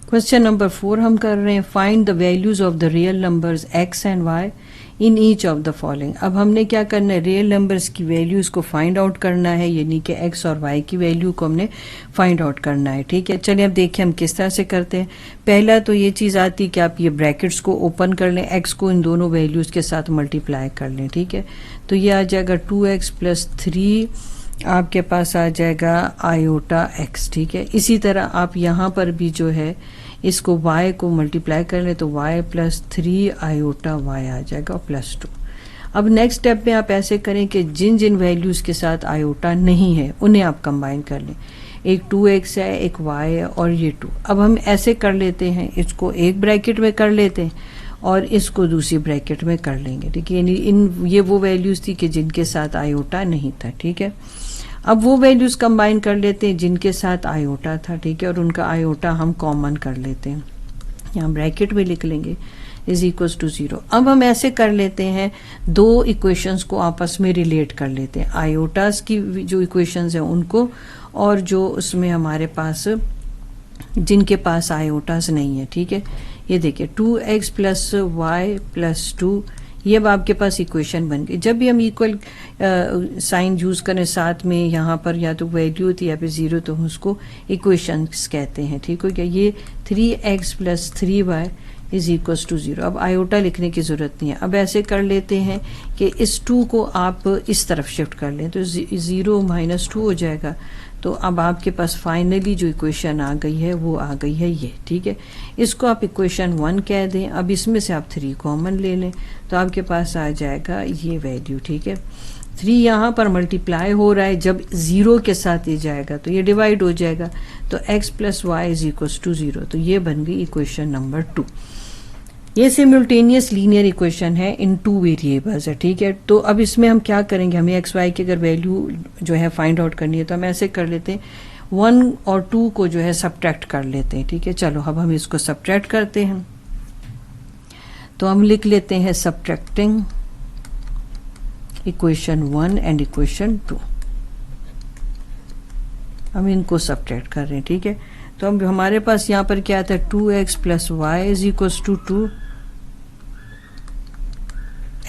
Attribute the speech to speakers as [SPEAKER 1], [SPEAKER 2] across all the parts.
[SPEAKER 1] Question number 4 हम कर रहे हैं, find the values of the real numbers x and y in each of the following. अब हमने क्या करना है, रियल नंबर्स की वैल्यूज को फाइंड आउट करना है, यानी कि x और y की वैल्यू को हमने फाइंड आउट करना है। ठीक है, चलिए अब देखिए हम किस तरह से करते हैं। पहला तो ये चीज़ आती है कि आप ये ब्रैकेट्स को ओपन कर लें, x को इन दोनों वैल्यूज के साथ मल्टीप्लाई कर लें। ठीक है, तो ये आ जाएगा 2x + 3, आपके पास आ जाएगा आयोटा x। ठीक है, इसी तरह आप यहाँ पर भी जो है इसको y को मल्टीप्लाई कर लें तो y + 3 आयोटा y आ जाएगा और +2। अब नेक्स्ट स्टेप में आप ऐसे करें कि जिन जिन वैल्यूज़ के साथ आयोटा नहीं है उन्हें आप कंबाइन कर लें। एक 2x है, एक y है और ये 2। अब हम ऐसे कर लेते हैं, इसको एक ब्रैकेट में कर लेते हैं और इसको दूसरी ब्रैकेट में कर लेंगे। ठीक है, यानी ये वो वैल्यूज़ थी कि जिनके साथ आयोटा नहीं था। ठीक है, अब वो वैल्यूज कंबाइन कर लेते हैं जिनके साथ आयोटा था। ठीक है, और उनका आयोटा हम कॉमन कर लेते हैं, यहाँ ब्रैकेट में लिख लेंगे = 0। अब हम ऐसे कर लेते हैं, दो इक्वेशंस को आपस में रिलेट कर लेते हैं, आयोटास की जो इक्वेशंस हैं उनको और जो उसमें हमारे पास जिनके पास आयोटास नहीं है। ठीक है, ये देखिए 2x + y + 2, ये अब आपके पास इक्वेशन बन गई। जब भी हम इक्वल साइन यूज़ करें साथ में, यहाँ पर या तो वैल्यू होती है या फिर 0, तो उसको इक्वेशंस कहते हैं। ठीक हो गया, ये 3x + 3y = 0। अब आयोटा लिखने की ज़रूरत नहीं है। अब ऐसे कर लेते हैं कि इस 2 को आप इस तरफ शिफ्ट कर लें तो 0 - 2 हो जाएगा। तो अब आपके पास फाइनली जो इक्वेशन आ गई है वो आ गई है ये। ठीक है, इसको आप इक्वेशन 1 कह दें। अब इसमें से आप 3 कॉमन ले लें तो आपके पास आ जाएगा ये वैल्यू। ठीक है, 3 यहाँ पर मल्टीप्लाई हो रहा है, जब 0 के साथ ये जाएगा तो ये डिवाइड हो जाएगा, तो x + y = 0। तो ये बन गई इक्वेशन नंबर 2। ये सिमुल्टेनियस लीनियर इक्वेशन है इन 2 वेरिएबल्स है। ठीक है, तो अब इसमें हम क्या करेंगे, हमें x y की अगर वैल्यू जो है फाइंड आउट करनी है तो हम ऐसे कर लेते हैं, 1 और 2 को जो है सब्ट्रैक्ट कर लेते हैं। ठीक है, चलो अब हम इसको सब्ट्रैक्ट करते हैं, तो हम लिख लेते हैं सब्ट्रैक्टिंग इक्वेशन 1 एंड इक्वेशन 2। हम इनको सब्ट्रैक्ट कर रहे हैं। ठीक है, तो अब हमारे पास यहाँ पर क्या आता है, 2x + y = 2,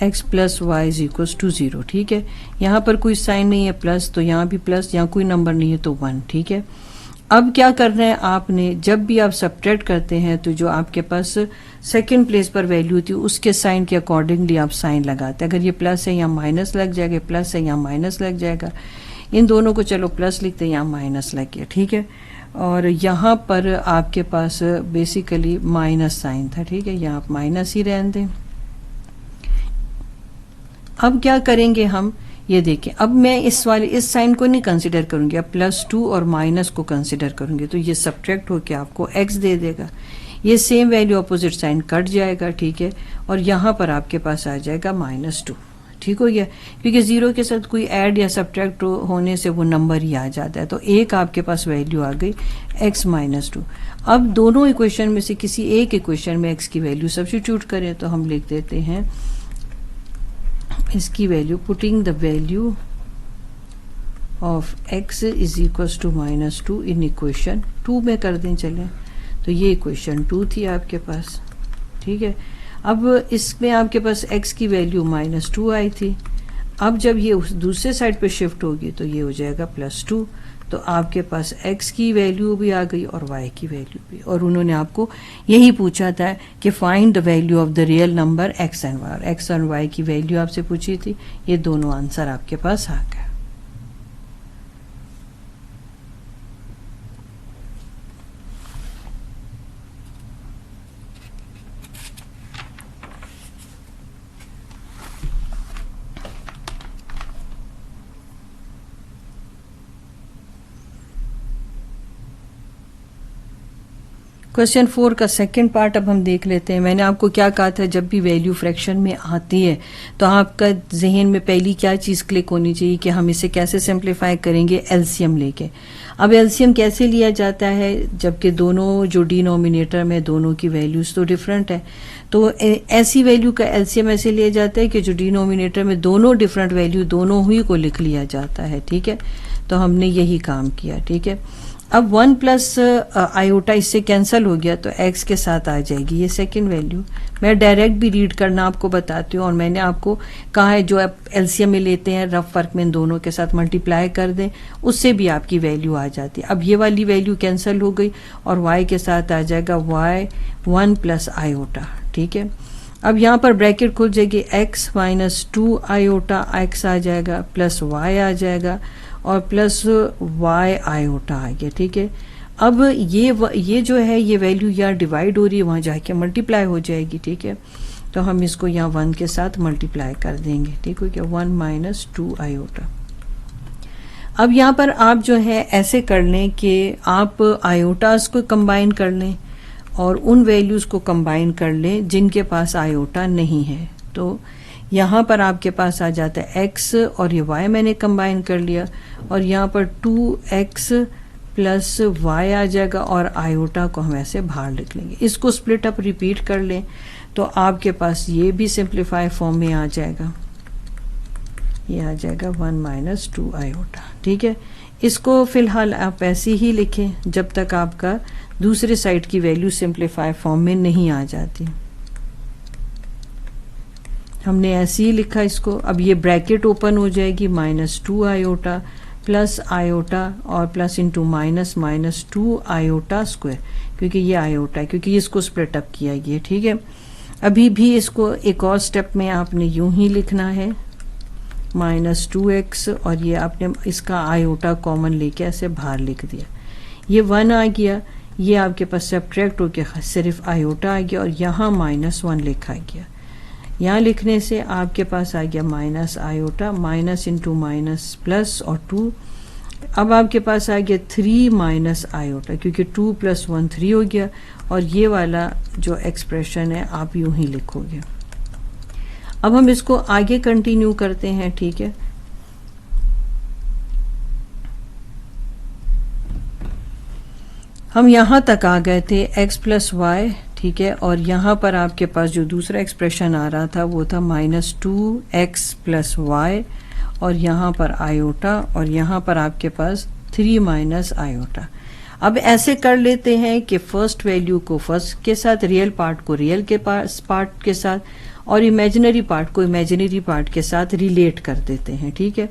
[SPEAKER 1] x + y = 0। ठीक है, यहाँ पर कोई साइन नहीं है प्लस, तो यहाँ भी प्लस, यहाँ कोई नंबर नहीं है तो 1। ठीक है, अब क्या करना है आपने, जब भी आप सब्ट्रैक्ट करते हैं तो जो आपके पास सेकंड प्लेस पर वैल्यू होती है उसके साइन के अकॉर्डिंगली आप साइन लगाते हैं। अगर ये प्लस है यहाँ माइनस लग जाएगा, प्लस है यहाँ माइनस लग जाएगा। इन दोनों को चलो प्लस लिखते हैं, यहाँ माइनस लग गया। ठीक है, और यहाँ पर आपके पास बेसिकली माइनस साइन था। ठीक है, यहाँ आप माइनस ही रहने दें। अब क्या करेंगे हम, ये देखिए, अब मैं इस साइन को नहीं कंसिडर करूंगी, अब +2 और माइनस को कंसिडर करूंगी, तो ये सब्ट्रैक्ट होकर आपको x दे देगा। ये same value opposite sign cut जाएगा। ठीक है, और यहाँ पर आपके पास आ जाएगा -2। ठीक हो गया, क्योंकि 0 के साथ कोई ऐड या सब्ट्रैक्ट होने से वो नंबर ही आ जाता है। तो एक आपके पास वैल्यू आ गई x - 2। अब दोनों इक्वेशन में से किसी एक इक्वेशन में x की वैल्यू सब्स्टिट्यूट करें, तो हम लिख देते हैं इसकी value, putting the value of x = -2 in equation 2 में कर दें। चलें, तो ये इक्वेशन 2 थी आपके पास। ठीक है, अब इसमें आपके पास x की वैल्यू -2 आई थी। अब जब ये दूसरे साइड पे शिफ्ट होगी तो ये हो जाएगा +2, तो आपके पास x की वैल्यू भी आ गई और y की वैल्यू भी। और उन्होंने आपको यही पूछा था कि find the value of the real number x and y, और x और y की वैल्यू आपसे पूछी थी। ये दोनों आंसर आपके पास आ गए। क्वेश्चन 4 का सेकंड पार्ट अब हम देख लेते हैं। मैंने आपको क्या कहा था, जब भी वैल्यू फ्रैक्शन में आती है तो आपका जहन में पहली क्या चीज़ क्लिक होनी चाहिए कि हम इसे कैसे सिंप्लीफाई करेंगे, एलसीएम लेके। अब एलसीएम कैसे लिया जाता है, जबकि दोनों जो डिनोमिनेटर में दोनों की वैल्यूज़ तो डिफरेंट है, तो ऐसी वैल्यू का एलसीएम ऐसे लिया जाता है कि जो डिनोमिनेटर में दोनों डिफरेंट वैल्यू दोनों ही को लिख लिया जाता है। ठीक है, तो हमने यही काम किया। ठीक है, अब 1 प्लस आयोटा इससे कैंसिल हो गया तो x के साथ आ जाएगी ये सेकंड वैल्यू। मैं डायरेक्ट भी रीड करना आपको बताती हूँ, और मैंने आपको कहा है जो आप एलसीएम में लेते हैं रफ वर्क में इन दोनों के साथ मल्टीप्लाई कर दें, उससे भी आपकी वैल्यू आ जाती है। अब ये वाली वैल्यू कैंसिल हो गई और y के साथ आ जाएगा y 1 प्लस आयोटा। ठीक है, अब यहाँ पर ब्रैकेट खुल जाएगी, x माइनस 2 आयोटा x आ जाएगा, प्लस y आ जाएगा और प्लस y आयोटा आ गया। ठीक है, अब ये जो है ये वैल्यू यहाँ डिवाइड हो रही है, वहाँ जाके मल्टीप्लाई हो जाएगी। ठीक है, तो हम इसको यहाँ 1 के साथ मल्टीप्लाई कर देंगे। ठीक है, 1 माइनस 2 आयोटा। अब यहाँ पर आप जो है ऐसे कर लें कि आप आयोटास को कंबाइन कर लें और उन वैल्यूज़ को कंबाइन कर लें जिनके पास आयोटा नहीं है। तो यहाँ पर आपके पास आ जाता है x और ये y मैंने कंबाइन कर लिया, और यहाँ पर 2x प्लस y आ जाएगा और आयोटा को हम ऐसे बाहर लिख लेंगे। इसको स्प्लिट अप रिपीट कर लें तो आपके पास ये भी सिंप्लीफाई फॉर्म में आ जाएगा, ये आ जाएगा 1 माइनस 2 आयोटा। ठीक है, इसको फिलहाल आप ऐसे ही लिखें जब तक आपका दूसरे साइड की वैल्यू सिंप्लीफाई फॉर्म में नहीं आ जाती। हमने ऐसे ही लिखा इसको। अब ये ब्रैकेट ओपन हो जाएगी, माइनस 2 आयोटा प्लस आयोटा और plus into minus minus 2 iota square, क्योंकि ये आयोटा है, क्योंकि इसको स्प्लिट अप किया गया। ठीक है, अभी भी इसको एक और स्टेप में आपने यूं ही लिखना है, माइनस 2x और ये आपने इसका आयोटा कॉमन लेके ऐसे बाहर लिख दिया। ये 1 आ गया, ये आपके पास सब्ट्रैक्ट होकर सिर्फ आयोटा आ गया और यहाँ माइनस 1 लिखा गया। यहाँ लिखने से आपके पास आ गया minus iota, minus into minus plus और 2। अब आपके पास आ गया 3 माइनस आयोटा, क्योंकि 2 प्लस 1 3 हो गया, और ये वाला जो एक्सप्रेशन है आप यूं ही लिखोगे। अब हम इसको आगे कंटिन्यू करते हैं। ठीक है, हम यहाँ तक आ गए थे x प्लस वाई। ठीक है, और यहाँ पर आपके पास जो दूसरा एक्सप्रेशन आ रहा था वो था माइनस 2x प्लस वाई, और यहाँ पर आयोटा, और यहाँ पर आपके पास 3 माइनस आयोटा। अब ऐसे कर लेते हैं कि फर्स्ट वैल्यू को फर्स्ट के साथ, रियल पार्ट को रियल के पार्ट के साथ, और इमेजिनरी पार्ट को इमेजिनरी पार्ट के साथ रिलेट कर देते हैं। ठीक है,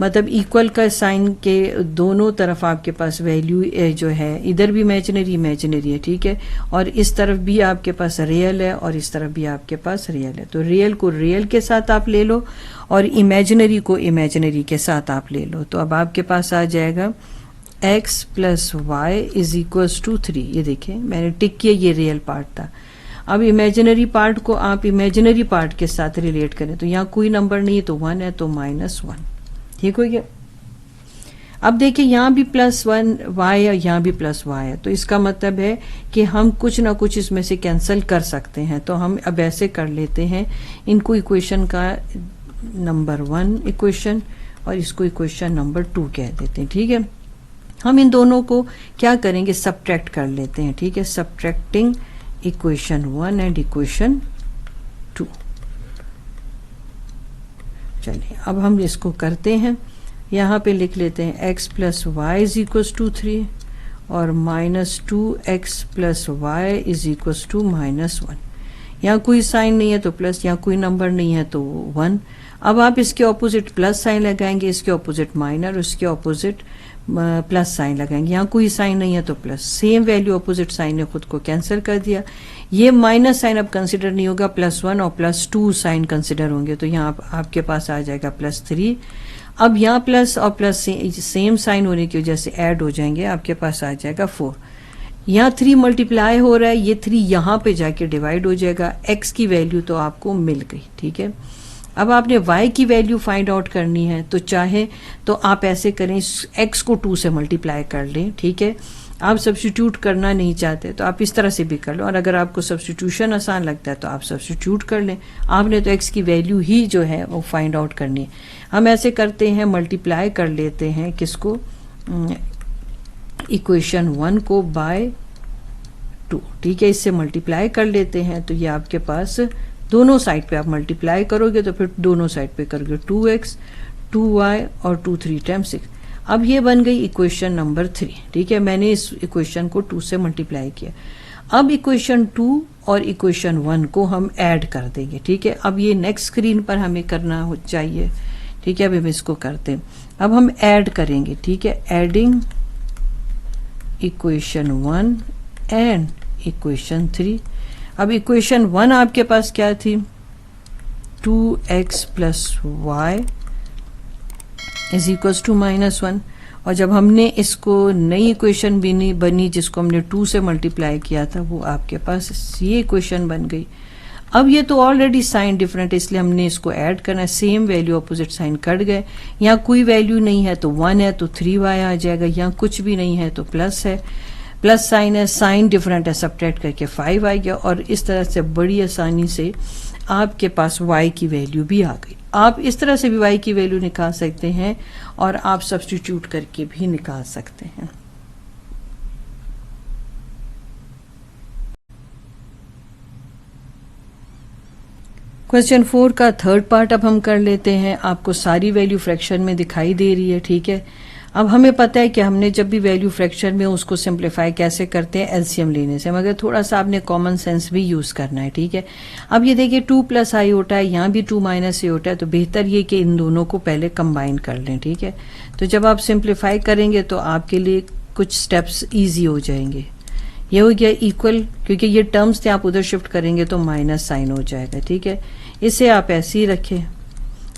[SPEAKER 1] मतलब इक्वल का साइन के दोनों तरफ आपके पास वैल्यू जो है, इधर भी इमेजिनरी है। ठीक है, और इस तरफ भी आपके पास रियल है और इस तरफ भी आपके पास रियल है। तो रियल को रियल के साथ आप ले लो और इमेजिनरी को इमेजिनरी के साथ आप ले लो। तो अब आपके पास आ जाएगा x plus y is equals to 3। ये देखिए मैंने टिक किया, ये रियल पार्ट था। अब इमेजिनरी पार्ट को आप इमेजिनरी पार्ट के साथ रिलेट करें तो यहाँ कोई नंबर नहीं है तो 1 है, तो माइनस 1। ठीक हो गया। अब देखिए यहाँ भी प्लस 1 वाई है, यहाँ भी प्लस वाई है, तो इसका मतलब है कि हम कुछ ना कुछ इसमें से कैंसिल कर सकते हैं। तो हम अब ऐसे कर लेते हैं, इनको इक्वेशन का नंबर 1 इक्वेशन और इसको इक्वेशन नंबर 2 कह देते हैं। ठीक है, हम इन दोनों को क्या करेंगे, सब्ट्रैक्ट कर लेते हैं। ठीक है, सब्ट्रैक्टिंग इक्वेशन 1 एंड इक्वेशन 2। चलिए अब हम इसको करते हैं। यहाँ पे लिख लेते हैं x plus y is equals to 3 और minus 2x plus y is equals to minus 1। यहाँ कोई साइन नहीं है तो प्लस, यहाँ कोई नंबर नहीं है तो 1। अब आप इसके ऑपोजिट प्लस साइन लगाएंगे, इसके ऑपोजिट माइनस, उसके ऑपोजिट प्लस साइन लगाएंगे। यहाँ कोई साइन नहीं है तो plus, same value opposite sign ने खुद को कैंसिल कर दिया। ये माइनस साइन अब कंसिडर नहीं होगा, प्लस 1 और प्लस 2 साइन कंसिडर होंगे। तो यहाँ आपके पास आ जाएगा प्लस 3। अब यहाँ प्लस और प्लस सेम साइन होने की वजह से ऐड हो जाएंगे, आपके पास आ जाएगा 4। यहाँ 3 मल्टीप्लाई हो रहा है, ये 3 यहाँ पे जाके डिवाइड हो जाएगा। x की वैल्यू तो आपको मिल गई। ठीक है, अब आपने y की वैल्यू फाइंड आउट करनी है तो चाहे तो आप ऐसे करें, x को 2 से मल्टीप्लाई कर लें। ठीक है, आप सब्स्टिट्यूट करना नहीं चाहते तो आप इस तरह से भी कर लो, और अगर आपको सब्स्टिट्यूशन आसान लगता है तो आप सब्स्टिट्यूट कर लें। आपने तो x की वैल्यू ही जो है वो फाइंड आउट करनी है। हम ऐसे करते हैं, मल्टीप्लाई कर लेते हैं किसको, इक्वेशन 1 को बाय 2। ठीक है, इससे मल्टीप्लाई कर लेते हैं तो ये आपके पास दोनों साइड पे आप मल्टीप्लाई करोगे तो फिर दोनों साइड पे करोगे 2x 2y और 2 3 टाइम्स 6। अब ये बन गई इक्वेशन नंबर 3, ठीक है। मैंने इस इक्वेशन को 2 से मल्टीप्लाई किया। अब इक्वेशन 2 और इक्वेशन 1 को हम ऐड कर देंगे, ठीक है। अब ये नेक्स्ट स्क्रीन पर हमें करना हो चाहिए, ठीक है। अब हम इसको करते हैं, अब हम ऐड करेंगे, ठीक है। Adding equation 1 and equation 3। अब इक्वेशन 1 आपके पास क्या थी, 2x plus y is equals to -1। और जब हमने इसको नई इक्वेशन बनी जिसको हमने 2 से मल्टीप्लाई किया था, वो आपके पास ये इक्वेशन बन गई। अब ये तो ऑलरेडी साइन डिफरेंट है, इसलिए हमने इसको ऐड करना है। Same value opposite sign cut गए। यहाँ कोई वैल्यू नहीं है तो 1 है तो 3y आ जाएगा, यहाँ कुछ भी नहीं है तो प्लस है, प्लस साइन है, साइन डिफरेंट है, सब्ट्रैक्ट करके 5 आ गया। और इस तरह से बड़ी आसानी से आपके पास y की वैल्यू भी आ गई। आप इस तरह से भी y की वैल्यू निकाल सकते हैं और आप सब्स्टिट्यूट करके भी निकाल सकते हैं। क्वेश्चन 4 का थर्ड पार्ट अब हम कर लेते हैं। आपको सारी वैल्यू फ्रैक्शन में दिखाई दे रही है, ठीक है। अब हमें पता है कि हमने जब भी वैल्यू फ्रैक्शन में उसको सिंप्लीफाई कैसे करते हैं, एलसीएम लेने से, मगर थोड़ा सा आपने कॉमन सेंस भी यूज करना है, ठीक है। अब ये देखिए 2 प्लस आई होता है, यहाँ भी 2 माइनस ए होता है, तो बेहतर ये कि इन दोनों को पहले कंबाइन कर लें, ठीक है। तो जब आप सिंप्लीफाई करेंगे तो आपके लिए कुछ स्टेप्स ईजी हो जाएंगे। ये हो गया इक्वल, क्योंकि ये टर्म्स थे, आप उधर शिफ्ट करेंगे तो माइनस साइन हो जाएगा, ठीक है। इसे आप ऐसे ही रखें।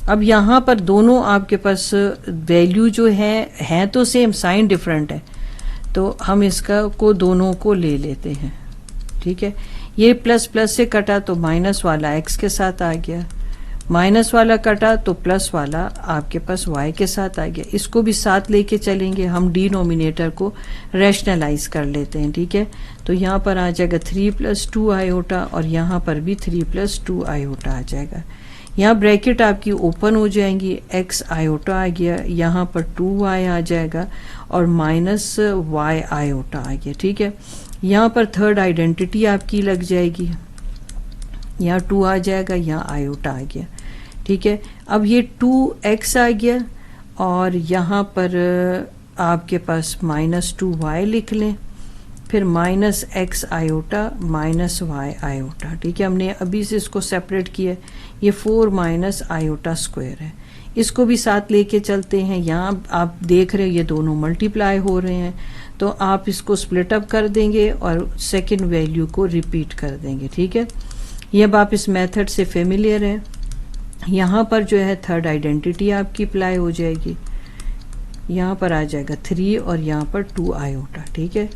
[SPEAKER 1] अब यहाँ पर दोनों आपके पास वैल्यू जो है तो सेम, साइन डिफरेंट है, तो हम इसका को दोनों को ले लेते हैं, ठीक है। ये प्लस प्लस से कटा तो माइनस वाला x के साथ आ गया, माइनस वाला कटा तो प्लस वाला आपके पास y के साथ आ गया। इसको भी साथ लेके चलेंगे, हम डिनोमिनेटर को रैशनलाइज कर लेते हैं, ठीक है। तो यहाँ पर आ जाएगा 3 प्लस 2 आयोटा और यहाँ पर भी 3 प्लस 2 आयोटा आ जाएगा। यहाँ ब्रैकेट आपकी ओपन हो जाएंगी, x आयोटा आ गया, यहाँ पर 2y आ जाएगा और माइनस y आयोटा आ गया, ठीक है। यहाँ पर थर्ड आइडेंटिटी आपकी लग जाएगी, यहाँ 2 आ जाएगा, यहाँ आयोटा आ गया, ठीक है। अब ये 2x आ गया और यहाँ पर आपके पास -2y लिख लें, फिर -x आयोटा -y आयोटा, ठीक है। हमने अभी से इसको सेपरेट किया, ये 4 माइनस आयोटा स्क्वायर है। इसको भी साथ लेके चलते हैं। यहाँ आप देख रहे हो ये दोनों मल्टीप्लाई हो रहे हैं, तो आप इसको स्प्लिट अप कर देंगे और सेकेंड वैल्यू को रिपीट कर देंगे, ठीक है। ये अब आप इस मेथड से फेमिलियर हैं। यहाँ पर जो है थर्ड आइडेंटिटी आपकी अप्लाई हो जाएगी, यहाँ पर आ जाएगा 3 और यहाँ पर 2 आयोटा, ठीक है।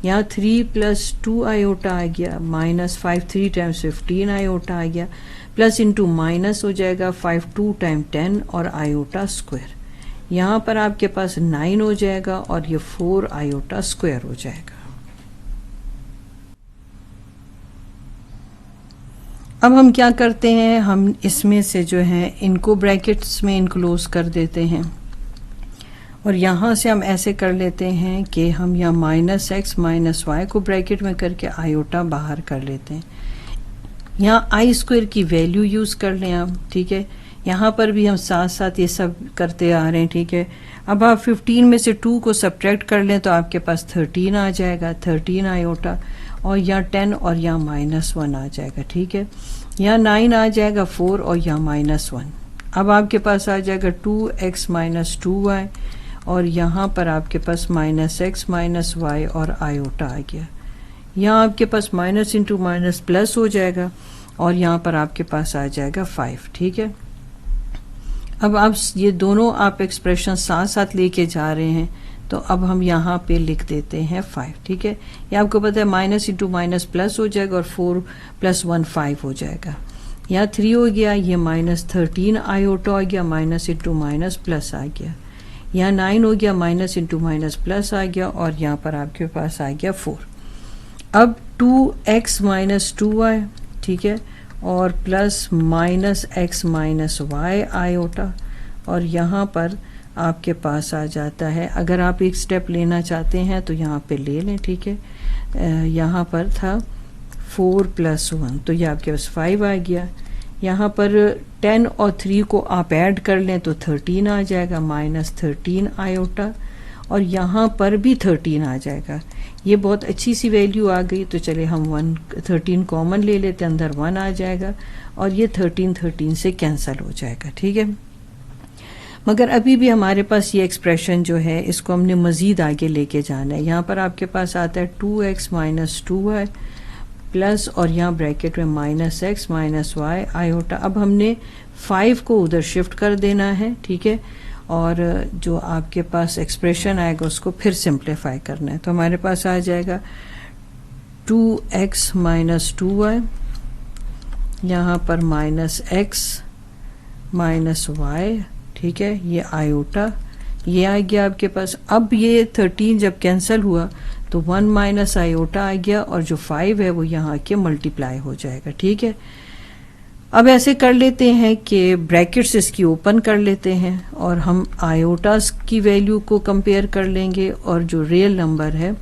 [SPEAKER 1] यहाँ 3 प्लस 2 आयोटा आ गया, -5 3 टाइम्स 15 आयोटा आ गया, प्लस इंटू माइनस हो जाएगा 5 2 टाइम 10 और आयोटा स्क्वायर। यहाँ पर आपके पास 9 हो जाएगा और ये 4 आयोटा स्क्वायर हो जाएगा। अब हम क्या करते हैं, हम इसमें से जो है इनको ब्रैकेट्स में इनक्लोज कर देते हैं और यहाँ से हम ऐसे कर लेते हैं कि हम यहाँ -x -y को ब्रैकेट में करके आयोटा बाहर कर लेते हैं। यहाँ आई स्क्वायर की वैल्यू यूज़ कर लें आप, ठीक है। यहाँ पर भी हम साथ साथ ये सब करते आ रहे हैं, ठीक है। अब आप 15 में से 2 को सब्ट्रैक्ट कर लें तो आपके पास 13 आ जाएगा, 13 आयोटा, और यहाँ 10 और यहाँ -1 आ जाएगा, ठीक है। यहाँ 9 आ जाएगा 4 और यहाँ -1। अब आपके पास आ जाएगा 2x - 2y और यहाँ पर आपके पास -x -y और आयोटा आ गया। यहाँ आपके पास माइनस इंटू माइनस प्लस हो जाएगा और यहाँ पर आपके पास आ जाएगा 5, ठीक है। अब आप ये दोनों आप एक्सप्रेशन साथ साथ लेके जा रहे हैं, तो अब हम यहाँ पे लिख देते हैं 5, ठीक है। ये आपको पता है माइनस इंटू माइनस प्लस हो जाएगा और 4 + 1 5 हो जाएगा। यहाँ 3 हो गया, ये -13 आयोटा हो गया, माइनस इंटू माइनस प्लस आ गया। यहाँ 9 हो गया, माइनस इंटू माइनस प्लस आ गया और यहाँ पर आपके पास आ गया 4। अब 2x - 2y, ठीक है, और प्लस -x - y आयोटा, और यहाँ पर आपके पास आ जाता है, अगर आप एक स्टेप लेना चाहते हैं तो यहाँ पे ले लें, ठीक है। यहाँ पर था 4 + 1, तो ये आपके पास 5 आ गया। यहाँ पर 10 और 3 को आप ऐड कर लें तो 13 आ जाएगा, -13 आयोटा, और यहाँ पर भी 13 आ जाएगा। ये बहुत अच्छी सी वैल्यू आ गई। तो चले हम 13 कॉमन ले लेते, अंदर 1 आ जाएगा और ये 13 से कैंसिल हो जाएगा। ठीक है, मगर अभी भी हमारे पास ये एक्सप्रेशन जो है इसको हमने मज़ीद आगे लेके जाना है। यहाँ पर आपके पास आता है 2x - 2y प्लस, और यहाँ ब्रैकेट में -x - y आयोटा। अब हमने 5 को उधर शिफ्ट कर देना है। ठीक है, और जो आपके पास एक्सप्रेशन आएगा उसको फिर सिंप्लीफाई करना है। तो हमारे पास आ जाएगा 2x - 2y, यहाँ पर -x - y। ठीक है, ये आयोटा, ये आ गया आपके पास। अब ये 13 जब कैंसिल हुआ तो 1 माइनस आयोटा आ गया, और जो 5 है वो यहाँ के मल्टीप्लाई हो जाएगा। ठीक है, अब ऐसे कर लेते हैं कि ब्रैकेट्स इसकी ओपन कर लेते हैं और हम आयोटास की वैल्यू को कंपेयर कर लेंगे और जो रियल नंबर है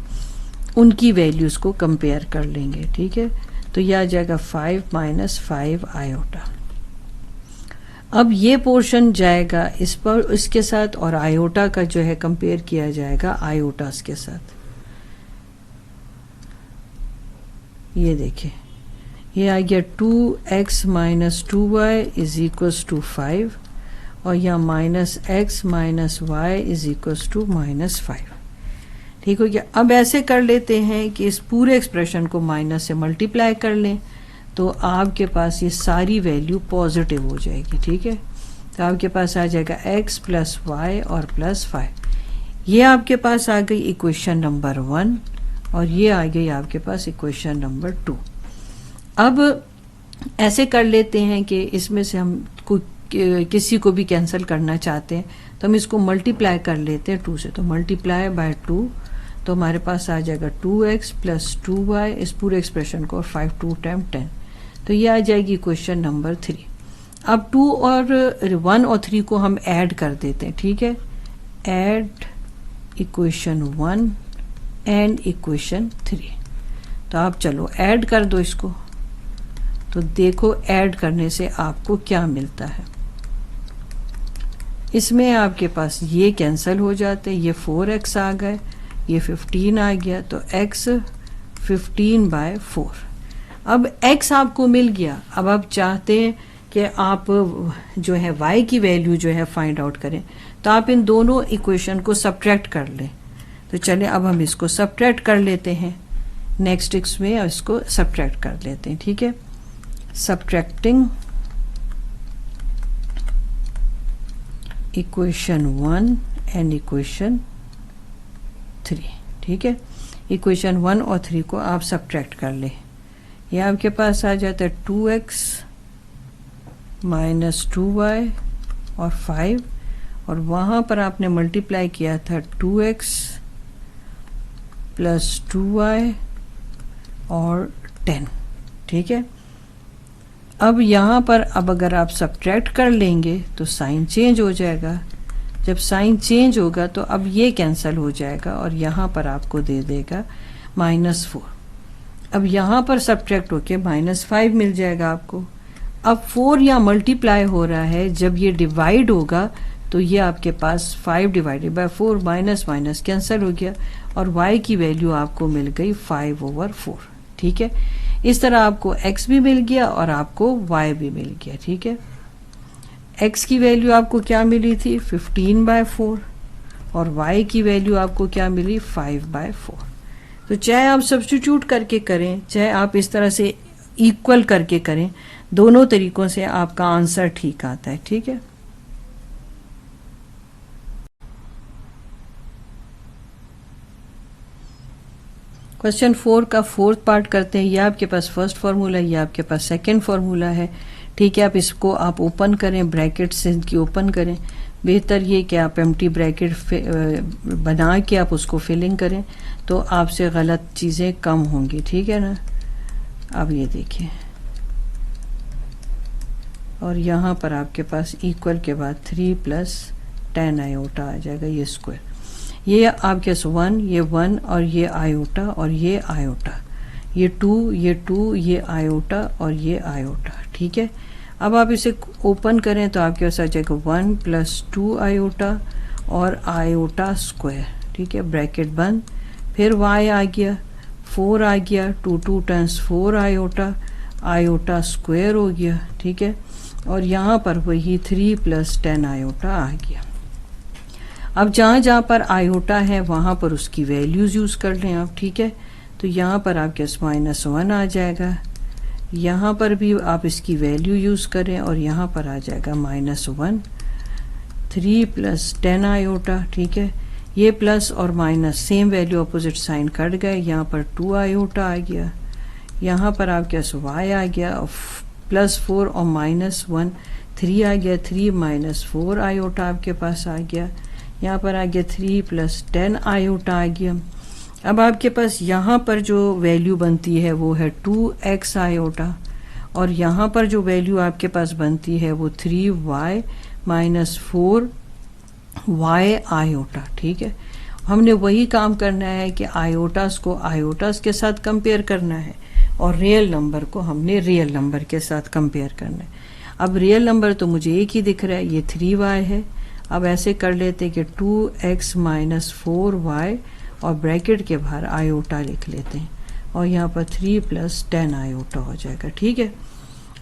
[SPEAKER 1] उनकी वैल्यूज़ को कंपेयर कर लेंगे। ठीक है, तो यह आ जाएगा 5 - 5 आयोटा। अब ये पोर्शन जाएगा इस पर, इसके साथ, और आयोटा का जो है कंपेयर किया जाएगा आयोटास के साथ। ये देखिए, ये आ गया 2x - 2y = 5, और यहाँ -x - y = -5। ठीक हो गया। अब ऐसे कर लेते हैं कि इस पूरे एक्सप्रेशन को माइनस से मल्टीप्लाई कर लें तो आपके पास ये सारी वैल्यू पॉजिटिव हो जाएगी। ठीक है, तो आपके पास आ जाएगा x + y और +5। ये आपके पास आ गई इक्वेशन नंबर 1, और ये आ गई आपके पास इक्वेशन नंबर 2। अब ऐसे कर लेते हैं कि इसमें से हम किसी को भी कैंसिल करना चाहते हैं तो हम इसको मल्टीप्लाई कर लेते हैं 2 से। तो मल्टीप्लाई बाय 2, तो हमारे पास आ जाएगा 2x + 2y, इस पूरे एक्सप्रेशन को, और 5 2 टाइम 10, तो ये आ जाएगी इक्वेशन नंबर 3। अब 2 और 1 और 3 को हम ऐड कर देते हैं। ठीक है, ऐड इक्वेशन 1 एंड इक्वेशन 3। तो आप चलो ऐड कर दो इसको, तो देखो ऐड करने से आपको क्या मिलता है। इसमें आपके पास ये कैंसिल हो जाते, ये 4x आ गए, ये 15 आ गया, तो x 15/4। अब x आपको मिल गया। अब आप चाहते हैं कि आप जो है y की वैल्यू जो है फाइंड आउट करें, तो आप इन दोनों इक्वेशन को सब्ट्रैक्ट कर लें। तो चलें अब हम इसको सब्ट्रैक्ट कर लेते हैं, नेक्स्ट इसमें इसको सब्ट्रैक्ट कर लेते हैं। ठीक है, सब्ट्रैक्टिंग इक्वेशन 1 एंड इक्वेशन 3। ठीक है, इक्वेशन 1 और 3 को आप सब्ट्रैक्ट कर लें। ये आपके पास आ जाता है 2x - 2y और 5, और वहाँ पर आपने मल्टीप्लाई किया था 2x + 2y और 10। ठीक है, अब यहाँ पर अब अगर आप सब्ट्रैक्ट कर लेंगे तो साइन चेंज हो जाएगा। जब साइन चेंज होगा तो अब ये कैंसिल हो जाएगा और यहाँ पर आपको दे देगा -4। अब यहाँ पर सब्ट्रैक्ट होके -5 मिल जाएगा आपको। अब 4 यहाँ मल्टीप्लाई हो रहा है, जब ये डिवाइड होगा तो ये आपके पास 5 / 4 माइनस कैंसिल हो गया, और y की वैल्यू आपको मिल गई 5/4। ठीक है, इस तरह आपको x भी मिल गया और आपको y भी मिल गया। ठीक है, x की वैल्यू आपको क्या मिली थी 15/4, और y की वैल्यू आपको क्या मिली 5/4। तो चाहे आप सब्स्टिट्यूट करके करें, चाहे आप इस तरह से इक्वल करके करें, दोनों तरीकों से आपका आंसर ठीक आता है। ठीक है, क्वेश्चन 4 का 4th पार्ट करते हैं। यह आपके पास फर्स्ट फार्मूला है, यह आपके पास सेकंड फार्मूला है। ठीक है, आप इसको आप ओपन करें, ब्रैकेट से इनकी ओपन करें। बेहतर ये कि आप एम्प्टी ब्रैकेट बना के आप उसको फिलिंग करें, तो आपसे गलत चीज़ें कम होंगी। ठीक है ना, अब ये देखिए, और यहाँ पर आपके पास इक्वल के बाद 3 + 10 आयोटा आ जाएगा, ये स्क्वायर। ये आपके 1, ये 1 और ये आयोटा और ये आयोटा, ये 2, ये 2, ये आयोटा और ये आयोटा। ठीक है, अब आप इसे ओपन करें तो आपके पास आ जाएगा 1 + 2 आयोटा और आयोटा स्क्वायर, ठीक है, ब्रैकेट बंद। फिर y आ गया, 4 आ गया, 2 2 × 4 आयोटा, आयोटा स्क्वायर हो गया, ठीक है, और यहाँ पर वही 3 + 10 आयोटा आ गया। अब जहाँ जहाँ पर आयोटा है वहाँ पर उसकी वैल्यूज़ यूज़ कर लें आप, ठीक है। तो यहाँ पर आपके पास -1 आ जाएगा, यहाँ पर भी आप इसकी वैल्यू यूज़ करें और यहाँ पर आ जाएगा -1, 3 + 10 आयोटा, ठीक है। ये प्लस और minus same value opposite sign cut गए, यहाँ पर 2 आयोटा आ गया, यहाँ पर आपके पास y आ गया, +4 और -1 3 आ गया, 3 - 4 आयोटा आपके पास आ गया, यहाँ पर आ गया 3 + 10 आयोटा आ गया। अब आपके पास यहाँ पर जो वैल्यू बनती है वो है 2x आयोटा, और यहाँ पर जो वैल्यू आपके पास बनती है वो 3y - 4y आयोटा, ठीक है। हमने वही काम करना है कि आयोटास को आयोटास के साथ कंपेयर करना है और रियल नंबर को हमने रियल नंबर के साथ कंपेयर करना है। अब रियल नंबर तो मुझे एक ही दिख रहा है, ये 3y है। अब ऐसे कर लेते हैं कि 2x - 4y और ब्रैकेट के बाहर आयोटा लिख लेते हैं और यहाँ पर 3 + 10 आयोटा हो जाएगा, ठीक है।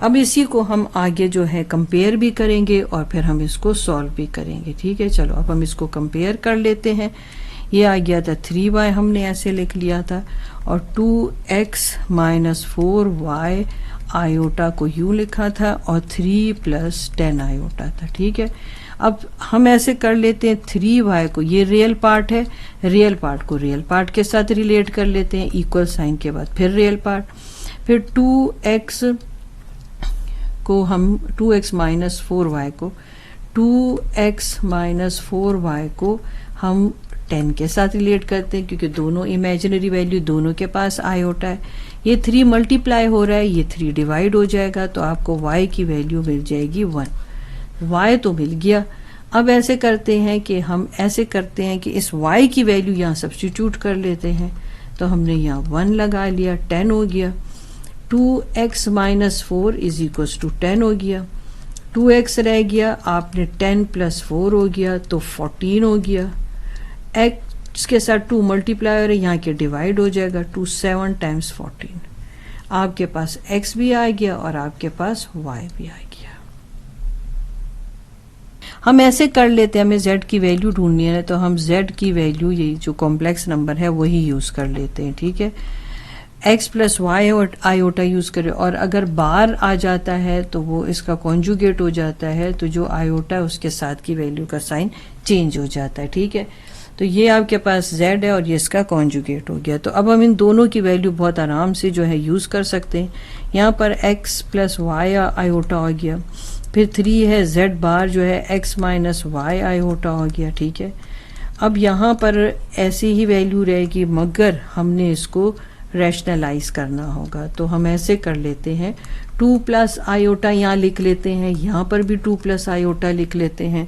[SPEAKER 1] अब इसी को हम आगे जो है कंपेयर भी करेंगे और फिर हम इसको सॉल्व भी करेंगे, ठीक है। चलो अब हम इसको कंपेयर कर लेते हैं। ये आ गया था 3y, हमने ऐसे लिख लिया था, और 2x - 4y आयोटा को यूँ लिखा था और 3 + 10 आयोटा था, ठीक है। अब हम ऐसे कर लेते हैं 3y को, ये रियल पार्ट है, रियल पार्ट को रियल पार्ट के साथ रिलेट कर लेते हैं, इक्वल साइन के बाद फिर रियल पार्ट, फिर 2x को हम 2x - 4y को 2x - 4y को हम 10 के साथ रिलेट करते हैं क्योंकि दोनों इमेजिनरी वैल्यू दोनों के पास आयोटा है। ये 3 मल्टीप्लाई हो रहा है, ये 3 डिवाइड हो जाएगा तो आपको y की वैल्यू मिल जाएगी 1। y तो मिल गया। अब ऐसे करते हैं कि हम ऐसे करते हैं कि इस y की वैल्यू यहाँ सब्स्टिट्यूट कर लेते हैं, तो हमने यहाँ 1 लगा लिया, 10 हो गया। 2x - 4 = 10 हो गया, 2x रह गया, आपने 10 + 4 हो गया तो 14 हो गया। x के साथ 2 मल्टीप्लाई हो रहे, यहाँ के डिवाइड हो जाएगा, 2 7 × 14, आपके पास x भी आ गया और आपके पास y भी आ गया। हम ऐसे कर लेते हैं, हमें z की वैल्यू ढूंढनी है तो हम z की वैल्यू, ये जो कॉम्प्लेक्स नंबर है वही यूज़ कर लेते हैं, ठीक है। x + y और आयोटा यूज़ करें, और अगर बार आ जाता है तो वो इसका कॉन्जुगेट हो जाता है, तो जो आयोटा है उसके साथ की वैल्यू का साइन चेंज हो जाता है, ठीक है। तो ये आपके पास z है और ये इसका कॉन्जुगेट हो गया। तो अब हम इन दोनों की वैल्यू बहुत आराम से जो है यूज़ कर सकते हैं। यहाँ पर x + y आयोटा हो गया, फिर 3 है z बार जो है x - y आयोटा हो गया, ठीक है। अब यहाँ पर ऐसी ही वैल्यू रहेगी मगर हमने इसको रैशनलाइज करना होगा, तो हम ऐसे कर लेते हैं 2 + आयोटा यहाँ लिख लेते हैं, यहाँ पर भी 2 + आयोटा लिख लेते हैं।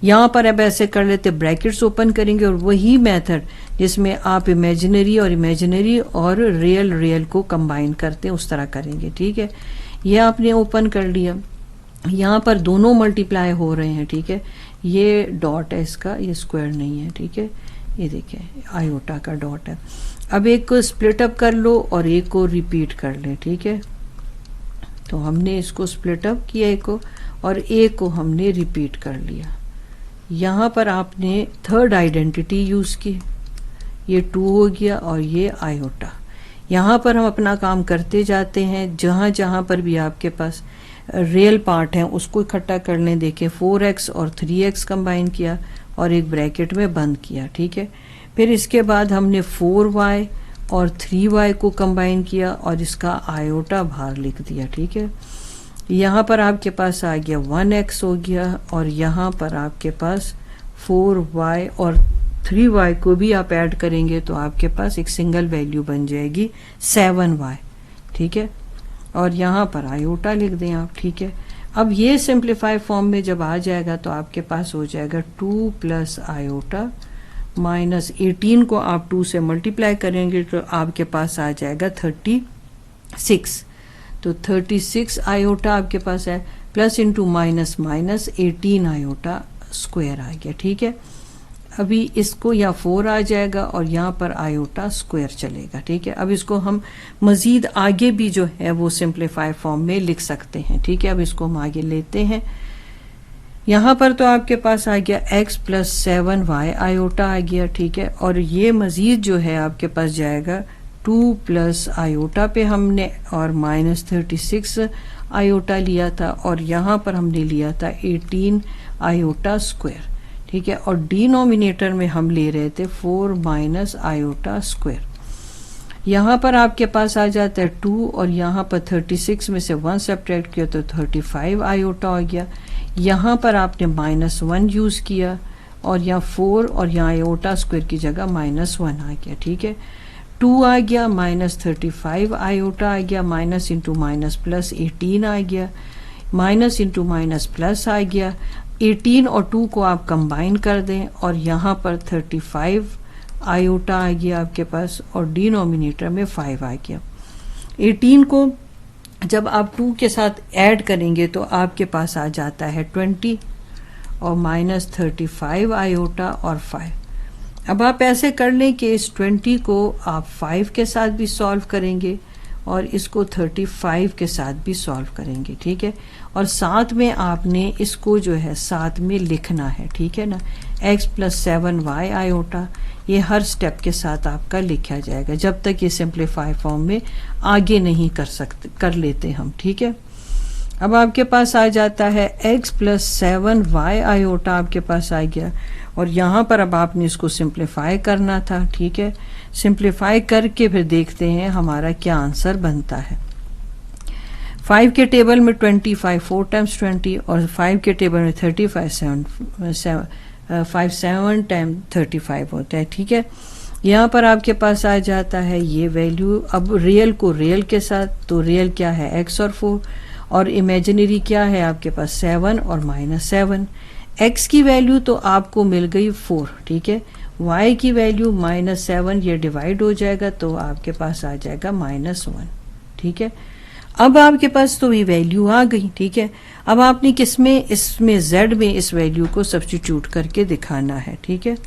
[SPEAKER 1] यहाँ पर अब ऐसे कर लेते, ब्रैकेट्स ओपन करेंगे और वही मेथड जिसमें आप इमेजिनरी और रियल को कंबाइन करते हैं उस तरह करेंगे, ठीक है। ये आपने ओपन कर लिया, यहाँ पर दोनों मल्टीप्लाई हो रहे हैं, ठीक है। ये डॉट है इसका, ये स्क्वायर नहीं है, ठीक है। ये देखिए आयोटा का डॉट है। अब एक को स्प्लिट अप कर लो और एक को रिपीट कर लें, ठीक है। तो हमने इसको स्प्लिट अप किया एक को, और एक को हमने रिपीट कर लिया। यहाँ पर आपने थर्ड आइडेंटिटी यूज़ की, ये 2 हो गया और ये आयोटा। यहाँ पर हम अपना काम करते जाते हैं, जहाँ जहाँ पर भी आपके पास रियल पार्ट है उसको इकट्ठा कर लें। देखिए 4x और 3x कंबाइन किया और एक ब्रैकेट में बंद किया, ठीक है। फिर इसके बाद हमने 4y और 3y को कंबाइन किया और इसका आयोटा बाहर लिख दिया, ठीक है। यहाँ पर आपके पास आ गया 1x हो गया और यहाँ पर आपके पास 4y और 3y को भी आप ऐड करेंगे तो आपके पास एक सिंगल वैल्यू बन जाएगी 7y, ठीक है। और यहाँ पर आयोटा लिख दें आप, ठीक है। अब ये सिंप्लीफाई फॉर्म में जब आ जाएगा तो आपके पास हो जाएगा 2 + आयोटा माइनस 18 को आप 2 से मल्टीप्लाई करेंगे तो आपके पास आ जाएगा 36। तो 36 आयोटा आपके पास है। Plus into minus minus 18 iota square आ गया। ठीक है, अभी इसको यहाँ 4 आ जाएगा और यहाँ पर आयोटा स्क्वायर चलेगा। ठीक है, अब इसको हम मजीद आगे भी जो है वो सिंप्लीफाई फॉर्म में लिख सकते हैं। ठीक है, अब इसको हम आगे लेते हैं। यहाँ पर तो आपके पास आ गया x प्लस 7y आयोटा आ गया। ठीक है, और ये मजीद जो है आपके पास जाएगा 2 प्लस आयोटा पे हमने और माइनस 36 आयोटा लिया था और यहाँ पर हमने लिया था 18 आयोटा स्क्वायर। ठीक है, और डिनोमिनेटर में हम ले रहे थे 4 माइनस आयोटा स्क्वायर। यहाँ पर आपके पास आ जाता है 2 और यहाँ पर 36 में से 1 सब्ट्रैक्ट किया तो 35 आयोटा हो गया। यहाँ पर आपने -1 यूज़ किया और यहाँ 4 और यहाँ आयोटा स्क्वायर की जगह -1 आ गया। ठीक है, 2 आ गया, -35 आयोटा आ गया, माइनस इंटू माइनस प्लस 18 आ गया, माइनस इंटू माइनस प्लस आ गया। 18 और 2 को आप कंबाइन कर दें और यहाँ पर 35 आयोटा आ गया आपके पास और डिनोमिनेटर में 5 आ गया। 18 को जब आप 2 के साथ ऐड करेंगे तो आपके पास आ जाता है 20 और माइनस 35 आयोटा और 5। अब आप ऐसे कर लें कि इस 20 को आप 5 के साथ भी सॉल्व करेंगे और इसको 35 के साथ भी सॉल्व करेंगे। ठीक है, और साथ में आपने इसको जो है साथ में लिखना है। ठीक है ना, x प्लस 7y आयोटा, ये हर स्टेप के साथ आपका लिखा जाएगा जब तक ये सिंप्लीफाई फॉर्म में आगे नहीं कर लेते हम। ठीक है, अब आपके पास आ जाता है x प्लस 7y आयोटा आपके पास आ गया और यहाँ पर अब आपने इसको सिंप्लीफाई करना था। ठीक है, सिंप्लीफाई करके फिर देखते हैं हमारा क्या आंसर बनता है। 5 के टेबल में 25 4 टाइम्स 20 और 5 के टेबल में 35 7 टाइम 35 होता है। ठीक है, यहाँ पर आपके पास आ जाता है ये वैल्यू। अब रियल को रियल के साथ, तो रियल क्या है x और 4 और इमेजिनरी क्या है आपके पास 7 और -7। x की वैल्यू तो आपको मिल गई 4। ठीक है, y की वैल्यू -7, ये डिवाइड हो जाएगा तो आपके पास आ जाएगा -1। ठीक है, अब आपके पास तो ये वैल्यू आ गई। ठीक है, अब आपने किसमें, इसमें z में इस वैल्यू को सब्स्टिट्यूट करके दिखाना है। ठीक है,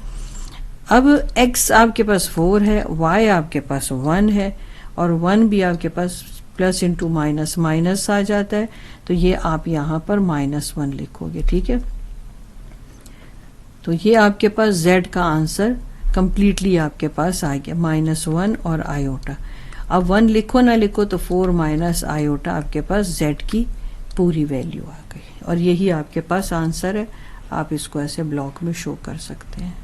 [SPEAKER 1] अब x आपके पास 4 है, y आपके पास 1 है और 1 भी आपके पास प्लस इंटू माइनस माइनस आ जाता है तो ये आप यहाँ पर -1 लिखोगे। ठीक है, तो ये आपके पास z का आंसर कंप्लीटली आपके पास आ गया, -1 और आयोटा। अब 1 लिखो ना लिखो तो 4 माइनस आयोटा आपके पास z की पूरी वैल्यू आ गई और यही आपके पास आंसर है। आप इसको ऐसे ब्लॉक में शो कर सकते हैं।